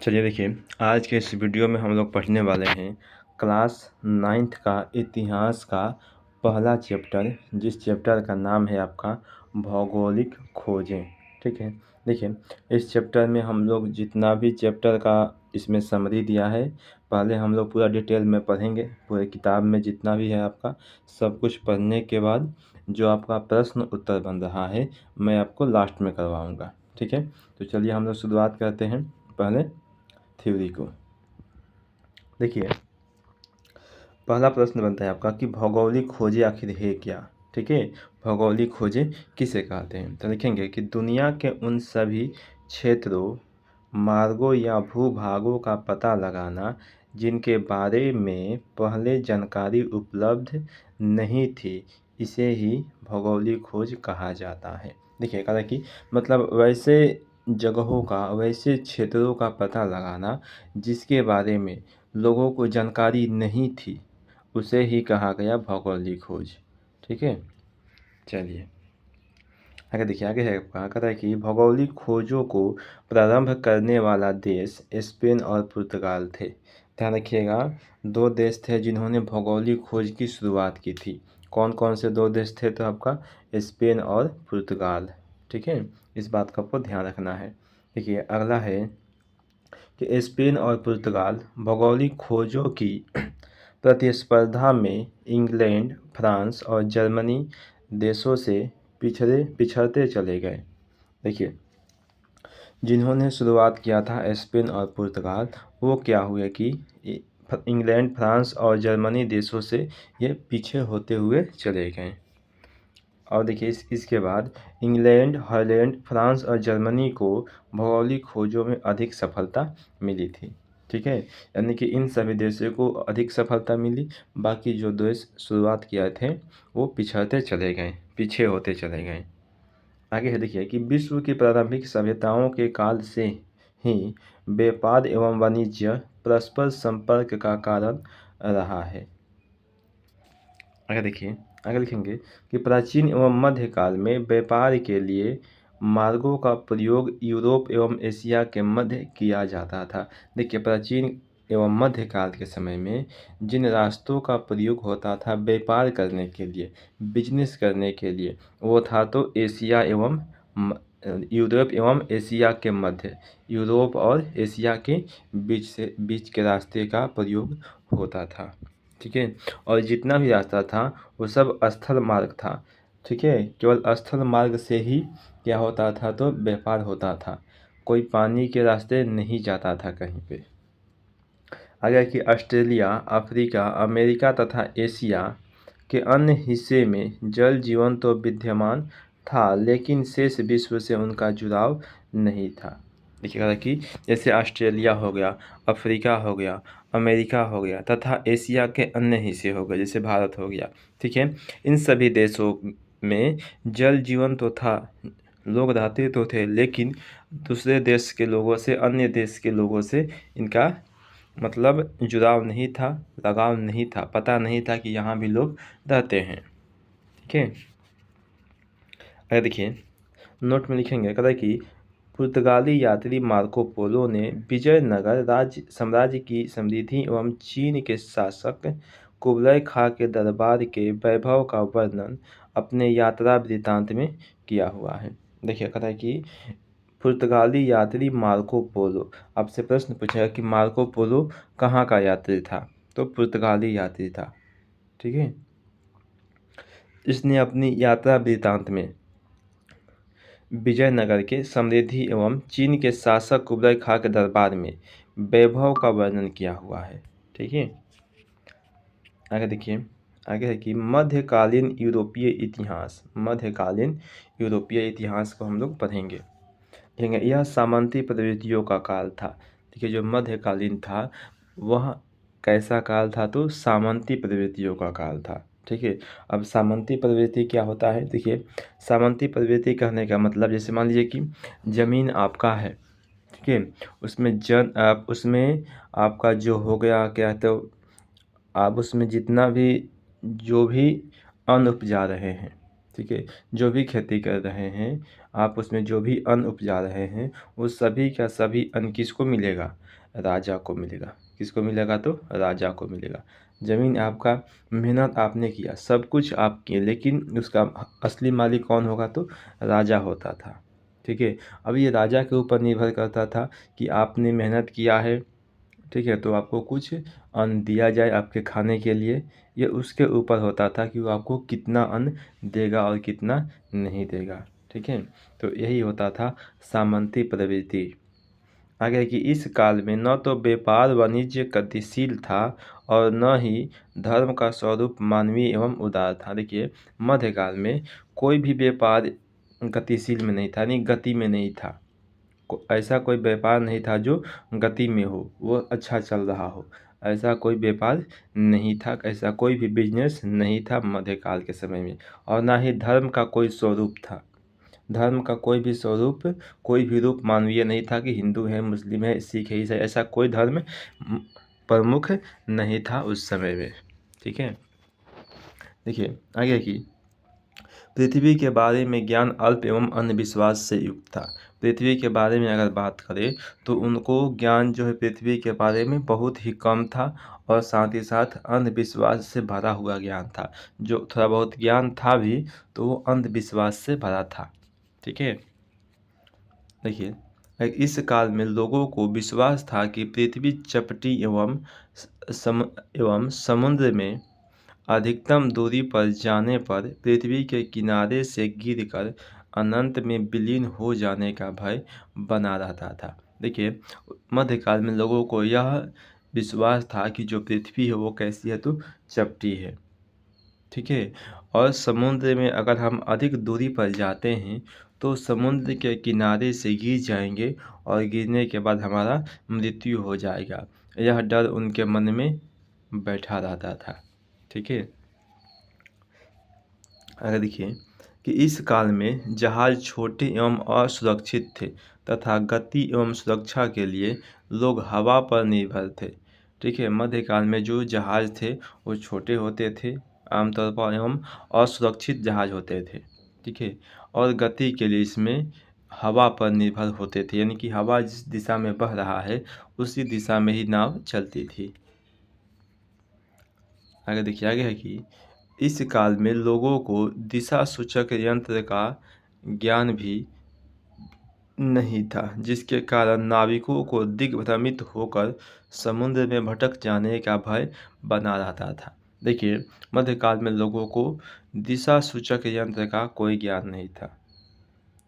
चलिए देखिए, आज के इस वीडियो में हम लोग पढ़ने वाले हैं क्लास 9th का इतिहास का पहला चैप्टर, जिस चैप्टर का नाम है आपका भौगोलिक खोजें। ठीक है, देखिए इस चैप्टर में हम लोग जितना भी चैप्टर का इसमें समरी दिया है, पहले हम लोग पूरा डिटेल में पढ़ेंगे। पूरे किताब में जितना भी है आपका सब कुछ पढ़ने के बाद जो आपका प्रश्न उत्तर बन रहा है मैं आपको लास्ट में करवाऊँगा। ठीक है, तो चलिए हम लोग शुरुआत करते हैं पहले थ्योरी को। देखिए, पहला प्रश्न बनता है आपका कि भौगोलिक खोजें आखिर है क्या। ठीक है, भौगोलिक खोजें किसे कहते हैं। तो लिखेंगे कि दुनिया के उन सभी क्षेत्रों, मार्गों या भूभागों का पता लगाना जिनके बारे में पहले जानकारी उपलब्ध नहीं थी, इसे ही भौगोलिक खोज कहा जाता है। देखिए, कहा कि मतलब वैसे जगहों का, वैसे क्षेत्रों का पता लगाना जिसके बारे में लोगों को जानकारी नहीं थी, उसे ही कहा गया भौगोलिक खोज। ठीक है, चलिए आगे देखिए। आगे है कहा कहता है कि भौगोलिक खोजों को प्रारंभ करने वाला देश स्पेन और पुर्तगाल थे। ध्यान रखिएगा, दो देश थे जिन्होंने भौगोलिक खोज की शुरुआत की थी। कौन कौन से दो देश थे? तो आपका स्पेन और पुर्तगाल। ठीक है, इस बात का आपको ध्यान रखना है। देखिए अगला है कि स्पेन और पुर्तगाल भौगोलिक खोजों की प्रतिस्पर्धा में इंग्लैंड, फ्रांस और जर्मनी देशों से पिछड़ते चले गए। देखिए, जिन्होंने शुरुआत किया था स्पेन और पुर्तगाल, वो क्या हुए कि इंग्लैंड, फ्रांस और जर्मनी देशों से ये पीछे होते हुए चले गए। और देखिए इसके बाद इंग्लैंड, हॉलैंड, फ्रांस और जर्मनी को भौगोलिक खोजों में अधिक सफलता मिली थी। ठीक है, यानी कि इन सभी देशों को अधिक सफलता मिली, बाकी जो देश शुरुआत किए थे वो पिछड़ते चले गए, पीछे होते चले गए। आगे है देखिए कि विश्व की प्रारंभिक सभ्यताओं के काल से ही व्यापार एवं वाणिज्य परस्पर संपर्क का कारण रहा है। आगे देखिए, आगे लिखेंगे कि प्राचीन एवं मध्यकाल में व्यापार के लिए मार्गों का प्रयोग यूरोप एवं एशिया के मध्य किया जाता था। देखिए, प्राचीन एवं मध्यकाल के समय में जिन रास्तों का प्रयोग होता था व्यापार करने के लिए, बिजनेस करने के लिए, वो था तो एशिया एवं यूरोप एवं एशिया के मध्य, यूरोप और एशिया के बीच के रास्ते का प्रयोग होता था। ठीक है, और जितना भी रास्ता था वो सब स्थल मार्ग था। ठीक है, केवल स्थल मार्ग से ही क्या होता था तो व्यापार होता था, कोई पानी के रास्ते नहीं जाता था कहीं पे। आगे कि ऑस्ट्रेलिया, अफ्रीका, अमेरिका तथा एशिया के अन्य हिस्से में जल जीवन तो विद्यमान था, लेकिन शेष विश्व से उनका जुड़ाव नहीं था। देखिएगा कि जैसे ऑस्ट्रेलिया हो गया, अफ्रीका हो गया, अमेरिका हो गया तथा एशिया के अन्य हिस्से हो गए जैसे भारत हो गया। ठीक है, इन सभी देशों में जल जीवन तो था, लोग रहते तो थे, लेकिन दूसरे देश के लोगों से, अन्य देश के लोगों से इनका मतलब जुड़ाव नहीं था, लगाव नहीं था, पता नहीं था कि यहाँ भी लोग रहते हैं। ठीक है, अगर देखिए नोट में लिखेंगे कहता है कि पुर्तगाली यात्री मार्को पोलो ने विजयनगर राज्य साम्राज्य की समृद्धि एवं चीन के शासक कुबलय खां के दरबार के वैभव का वर्णन अपने यात्रा वृत्तांत में किया हुआ है। देखिए कहता है कि पुर्तगाली यात्री मार्को पोलो, आपसे प्रश्न पूछेगा कि मार्को पोलो कहाँ का यात्री था, तो पुर्तगाली यात्री था। ठीक है, इसने अपनी यात्रा वृत्तांत में विजयनगर के समृद्धि एवं चीन के शासक कुबलय खां के दरबार में वैभव का वर्णन किया हुआ है। ठीक है, आगे देखिए, आगे है कि मध्यकालीन यूरोपीय इतिहास, मध्यकालीन यूरोपीय इतिहास को हम लोग पढ़ेंगे। यह सामंती प्रवृत्तियों का काल था। देखिए, जो मध्यकालीन था वह कैसा काल था तो सामंती प्रवृत्तियों का काल था। ठीक है, अब सामंती प्रवृत्ति क्या होता है? देखिए, सामंती प्रवृत्ति कहने का मतलब जैसे मान लीजिए कि ज़मीन आपका है, ठीक है, उसमें आपका जो हो गया क्या, तो आप उसमें जितना भी जो भी अन्न उपजा रहे हैं, ठीक है। जो भी खेती कर रहे हैं आप, उसमें जो भी अन्न उपजा रहे हैं, वो सभी का सभी अन्न किसको मिलेगा? राजा को मिलेगा। किसको मिलेगा? तो राजा को मिलेगा। ज़मीन आपका, मेहनत आपने किया, सब कुछ आप किए, लेकिन उसका असली मालिक कौन होगा? तो राजा होता था। ठीक है। अब ये राजा के ऊपर निर्भर करता था कि आपने मेहनत किया है, ठीक है, तो आपको कुछ अन्न दिया जाए आपके खाने के लिए। ये उसके ऊपर होता था कि वो आपको कितना अन्न देगा और कितना नहीं देगा। ठीक है। तो यही होता था सामंती प्रवृत्ति। आगे कि इस काल में न तो व्यापार वाणिज्य गतिशील था और न ही धर्म का स्वरूप मानवीय एवं उदार था। देखिए, मध्यकाल में कोई भी व्यापार गतिशील में नहीं था, यानी गति में नहीं था। ऐसा कोई व्यापार नहीं था जो गति में हो, वो अच्छा चल रहा हो। ऐसा कोई व्यापार नहीं था, ऐसा कोई भी बिजनेस नहीं था मध्यकाल के समय में। और ना ही धर्म का कोई स्वरूप था। धर्म का कोई भी स्वरूप, कोई भी रूप मानवीय नहीं था कि हिंदू है, मुस्लिम है, सिख है, ईसाई, ऐसा कोई धर्म प्रमुख नहीं था उस समय में। ठीक है। देखिए आगे की, पृथ्वी के बारे में ज्ञान अल्प एवं अंधविश्वास से युक्त था। पृथ्वी के बारे में अगर बात करें तो उनको ज्ञान जो है पृथ्वी के बारे में बहुत ही कम था, और साथ ही साथ अंधविश्वास से भरा हुआ ज्ञान था। जो थोड़ा बहुत ज्ञान था भी तो वो अंधविश्वास से भरा था। ठीक है। देखिए, इस काल में लोगों को विश्वास था कि पृथ्वी चपटी एवं समुद्र में अधिकतम दूरी पर जाने पर पृथ्वी के किनारे से गिरकर अनंत में विलीन हो जाने का भय बना रहता था। देखिए, मध्यकाल में लोगों को यह विश्वास था कि जो पृथ्वी है वो कैसी है? तो चपटी है। ठीक है। और समुद्र में अगर हम अधिक दूरी पर जाते हैं तो समुद्र के किनारे से गिर जाएंगे और गिरने के बाद हमारा मृत्यु हो जाएगा। यह डर उनके मन में बैठा रहता था। ठीक है। अगर देखिए कि इस काल में जहाज छोटे एवं असुरक्षित थे तथा गति एवं सुरक्षा के लिए लोग हवा पर निर्भर थे। ठीक है। मध्यकाल में जो जहाज थे वो छोटे होते थे आमतौर पर, एवं असुरक्षित जहाज होते थे। ठीक है। और गति के लिए इसमें हवा पर निर्भर होते थे, यानी कि हवा जिस दिशा में बह रहा है उसी दिशा में ही नाव चलती थी। आगे देखिए, आगे है कि इस काल में लोगों को दिशा सूचक यंत्र का ज्ञान भी नहीं था, जिसके कारण नाविकों को दिग्भ्रमित होकर समुद्र में भटक जाने का भय बना रहता था। देखिए, मध्यकाल में लोगों को दिशा सूचक यंत्र का कोई ज्ञान नहीं था।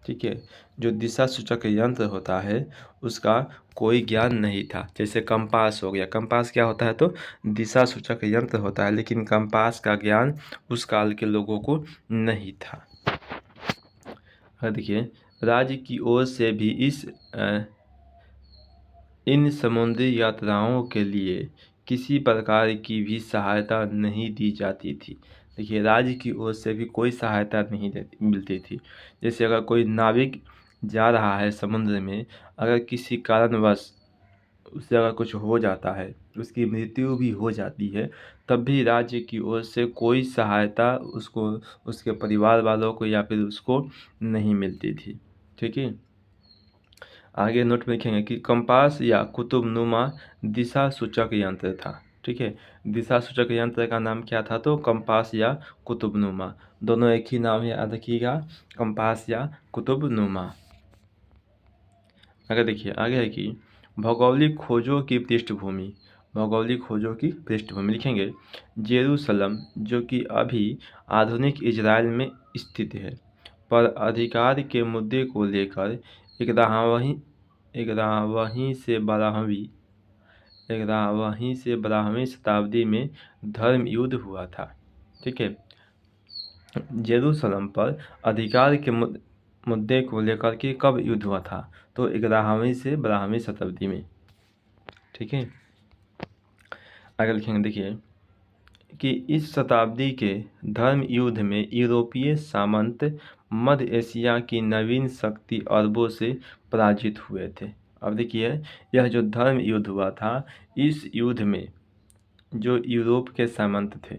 ठीक है। जो दिशा सूचक यंत्र होता है उसका कोई ज्ञान नहीं था। जैसे कंपास हो गया, कंपास क्या होता है? तो दिशा सूचक यंत्र होता है, लेकिन कंपास का ज्ञान उस काल के लोगों को नहीं था। देखिए, राज्य की ओर से भी इन समुद्री यात्राओं के लिए किसी प्रकार की भी सहायता नहीं दी जाती थी। देखिए, राज्य की ओर से भी कोई सहायता नहीं मिलती थी। जैसे अगर कोई नाविक जा रहा है समुद्र में, अगर किसी कारणवश उससे अगर कुछ हो जाता है, उसकी मृत्यु भी हो जाती है, तब भी राज्य की ओर से कोई सहायता उसको, उसके परिवार वालों को या फिर उसको नहीं मिलती थी। ठीक है। आगे नोट में लिखेंगे कि कंपास या कुतुबनुमा दिशा सूचक यंत्र था। ठीक है। दिशा सूचक यंत्र का नाम क्या था? तो कंपास या कुतुबनुमा, दोनों एक ही नाम है, याद रखिएगा, कंपास या कुतुबनुमा। अगर देखिए आगे है कि भौगोलिक खोजों की पृष्ठभूमि। भौगोलिक खोजों की पृष्ठभूमि लिखेंगे, जेरूसलम जो कि अभी आधुनिक इजराइल में स्थित है, पर अधिकार के मुद्दे को लेकर 11वीं शताब्दी में धर्म युद्ध हुआ था। ठीक है। जेरूसलम पर अधिकार के मुद्दे को लेकर के कब युद्ध हुआ था? तो 11वीं से 12वीं शताब्दी में। ठीक है। आगे लिखेंगे, देखिए कि इस शताब्दी के धर्म युद्ध में यूरोपीय सामंत मध्य एशिया की नवीन शक्ति अरबों से पराजित हुए थे। अब देखिए, यह जो धर्म युद्ध हुआ था, इस युद्ध में जो यूरोप के सामंत थे,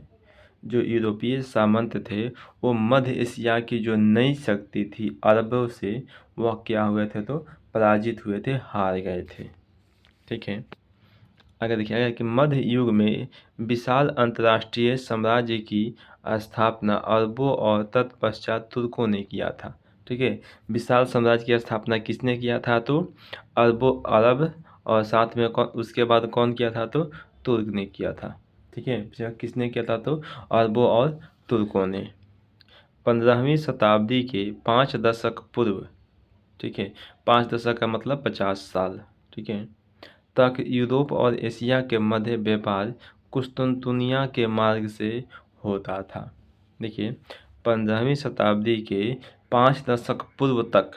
जो यूरोपीय सामंत थे वो मध्य एशिया की जो नई शक्ति थी अरबों से, वह क्या हुए थे तो पराजित हुए थे, हार गए थे। ठीक है। अगर देखिए गया कि मध्य युग में विशाल अंतर्राष्ट्रीय साम्राज्य की स्थापना अरबों और तत्पश्चात तुर्कों ने किया था। ठीक है। विशाल साम्राज्य की स्थापना किसने किया था तो अरब, और साथ में कौन, उसके बाद कौन किया था तो तुर्क ने किया था। ठीक है। किसने किया था तो अरबों और तुर्कों ने। 15वीं शताब्दी के 5 दशक पूर्व, ठीक है, 5 दशक का मतलब 50 साल, ठीक है, तक यूरोप और एशिया के मध्य व्यापार कुस्तुनतुनिया के मार्ग से होता था। देखिए, 15वीं शताब्दी के 5 दशक पूर्व तक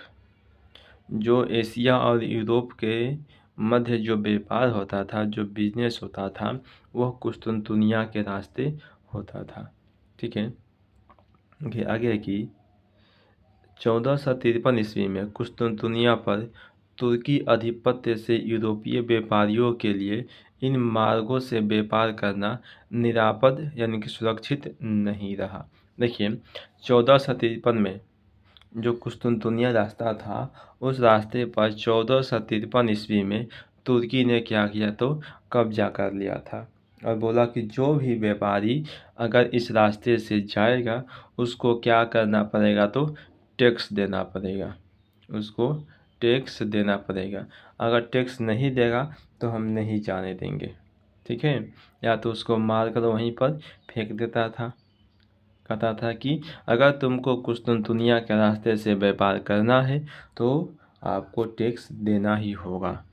जो एशिया और यूरोप के मध्य जो व्यापार होता था, जो बिजनेस होता था, वह कुस्तुनतुनिया के रास्ते होता था। ठीक है। देखिए आगे कि 1453 ईस्वी में कुस्तुनतुनिया पर तुर्की आधिपत्य से यूरोपीय व्यापारियों के लिए इन मार्गों से व्यापार करना निरापद यानी कि सुरक्षित नहीं रहा। देखिए, 1453 में जो कुस्तुनतुनिया रास्ता था, उस रास्ते पर 1453 ईस्वी में तुर्की ने क्या किया तो कब्जा कर लिया था, और बोला कि जो भी व्यापारी अगर इस रास्ते से जाएगा उसको क्या करना पड़ेगा तो टैक्स देना पड़ेगा, उसको टैक्स देना पड़ेगा। अगर टैक्स नहीं देगा तो हम नहीं जाने देंगे। ठीक है। या तो उसको मार कर वहीं पर फेंक देता था। कहता था कि अगर तुमको कुस्तुनतुनिया के रास्ते से व्यापार करना है तो आपको टैक्स देना ही होगा।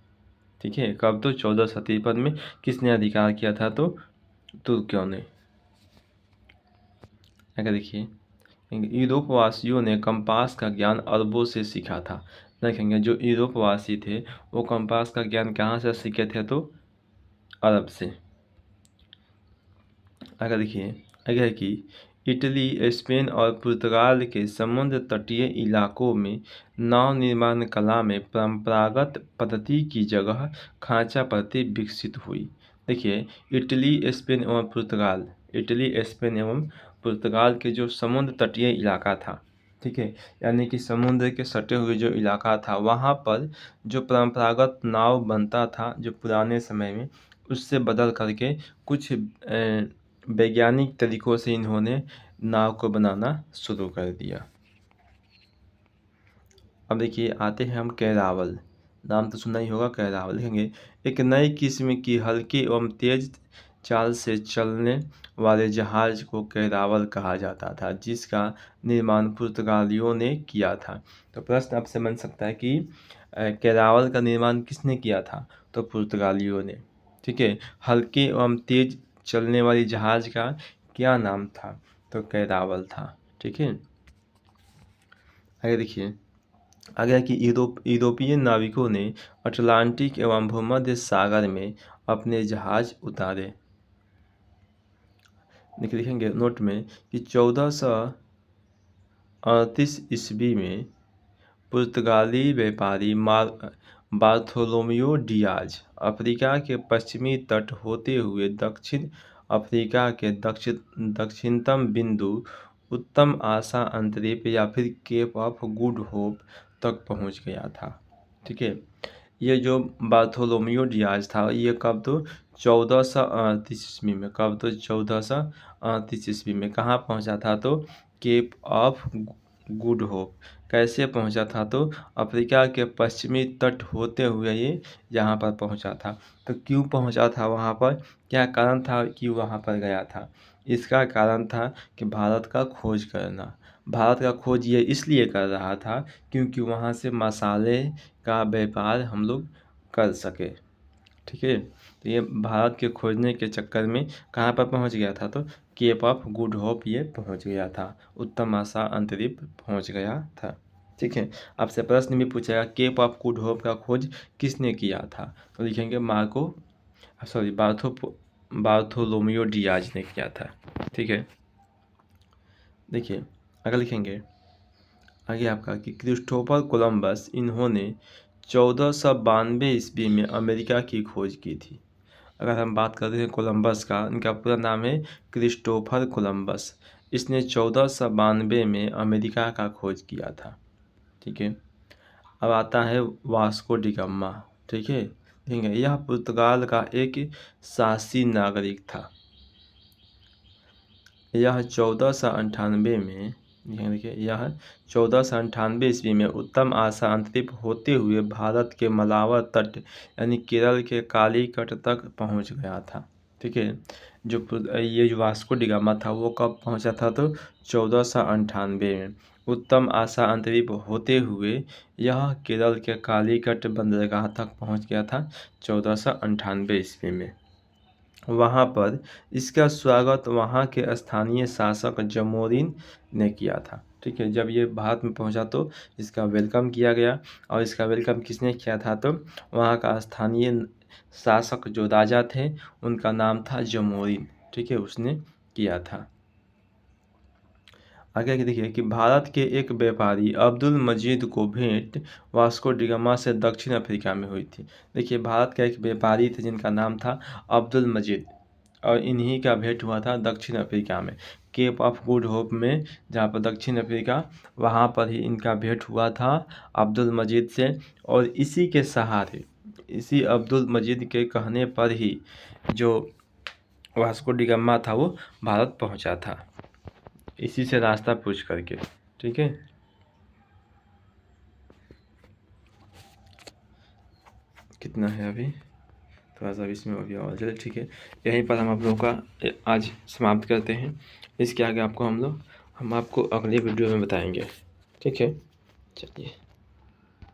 ठीक है। कब तो 1453 में किसने अधिकार किया था तो तुर्कियों ने। अगर देखिए, यूरोप वासियों ने कंपास का ज्ञान अरबों से सीखा था। देखेंगे जो यूरोप वासी थे वो कंपास का ज्ञान कहाँ से सीखे थे तो अरब से। अगर देखिए अगर कि इटली, स्पेन और पुर्तगाल के समुद्र तटीय इलाकों में नाव निर्माण कला में परंपरागत पद्धति की जगह खांचा पद्धति विकसित हुई। देखिए, इटली, स्पेन एवं पुर्तगाल, इटली, स्पेन एवं पुर्तगाल के जो समुद्र तटीय इलाका था, ठीक है, यानी कि समुद्र के सटे हुए जो इलाका था, वहाँ पर जो परंपरागत नाव बनता था जो पुराने समय में, उससे बदल करके कुछ वैज्ञानिक तरीकों से इन्होंने नाव को बनाना शुरू कर दिया। अब देखिए आते हैं हम कैरावल, नाम तो सुना ही होगा कैरावल। देखेंगे एक नई किस्म की हल्की एवं तेज चाल से चलने वाले जहाज को कैरावल कहा जाता था, जिसका निर्माण पुर्तगालियों ने किया था। तो प्रश्न आपसे बन सकता है कि कैरावल का निर्माण किसने किया था तो पुर्तगालियों ने। ठीक है। हल्की एवं तेज चलने वाली जहाज का क्या नाम था तो कैरावल था। ठीक है। आगे देखिए आगे कि यूरोपीय नाविकों ने अटलांटिक एवं भूमध्य सागर में अपने जहाज उतारे। लिखेंगे नोट में कि 1438 ईस्वी में पुर्तगाली व्यापारी बार्थोलोमियो डियाज अफ्रीका के पश्चिमी तट होते हुए दक्षिण अफ्रीका के दक्षिणतम बिंदु उत्तम आशा अंतरीप या फिर केप ऑफ गुड होप तक पहुंच गया था। ठीक है। ये जो बार्थोलोमियो डियाज था ये कब तो 1438 ईस्वी में, कब तो 1438 ईस्वी में कहाँ पहुंचा था तो केप ऑफ गुड होप। कैसे पहुंचा था तो अफ्रीका के पश्चिमी तट होते हुए ये यहाँ पर पहुंचा था। तो क्यों पहुंचा था वहाँ पर, क्या कारण था कि वहाँ पर गया था? इसका कारण था कि भारत का खोज करना। भारत का खोज ये इसलिए कर रहा था क्योंकि वहाँ से मसाले का व्यापार हम लोग कर सके। ठीक है। तो ये भारत के खोजने के चक्कर में कहाँ पर पहुँच गया था तो केप ऑफ गुड होप ये पहुँच गया था, उत्तम आशा अंतरिप पहुँच गया था। ठीक है। आपसे प्रश्न भी पूछेगा केप ऑफ गुड होप का खोज किसने किया था तो लिखेंगे बार्थोलोमियो डियाज ने किया था। ठीक है। देखिए अगर लिखेंगे आगे आपका कि क्रिस्टोफर कोलंबस इन्होंने 1492 ईस्वी में अमेरिका की खोज की थी। अगर हम बात करते हैं कोलंबस का, इनका पूरा नाम है क्रिस्टोफर कोलंबस। इसने 1492 में अमेरिका का खोज किया था। ठीक है, अब आता है वास्को डी गामा। ठीक है, यह पुर्तगाल का एक साहसी नागरिक था। यह 1498 में, देखिए यह 1498 ईस्वी में उत्तम आशा अंतरिप होते हुए भारत के मलावर तट यानी केरल के कालीकट तक पहुंच गया था। ठीक है, ये जो वास्को डी गामा था वो कब पहुंचा था? तो 1498 में उत्तम आशा अंतरिप होते हुए यह केरल के कालीकट बंदरगाह तक पहुंच गया था 1498 ईस्वी में। वहाँ पर इसका स्वागत वहाँ के स्थानीय शासक जमोरिन ने किया था। ठीक है, जब ये भारत में पहुँचा तो इसका वेलकम किया गया, और इसका वेलकम किसने किया था? तो वहाँ का स्थानीय शासक जो राजा थे उनका नाम था जमोरिन। ठीक है, उसने किया था। आगे देखिए कि भारत के एक व्यापारी अब्दुल मजीद को भेंट वास्को डी गामा से दक्षिण अफ्रीका में हुई थी। देखिए, भारत का एक व्यापारी थे जिनका नाम था अब्दुल मजीद, और इन्हीं का भेंट हुआ था दक्षिण अफ्रीका में, केप ऑफ गुड होप में, जहाँ पर दक्षिण अफ्रीका, वहाँ पर ही इनका भेंट हुआ था अब्दुल मजीद से। और इसी के सहारे, इसी अब्दुल मजीद के कहने पर ही जो वास्को डी गामा था वो भारत पहुँचा था, इसी से रास्ता पूछ करके। ठीक है, कितना है अभी? थोड़ा सा इसमें हो गया और चलिए ठीक है, यहीं पर हम आप लोगों का आज समाप्त करते हैं। इसके आगे हम आपको अगले वीडियो में बताएंगे। ठीक है, चलिए।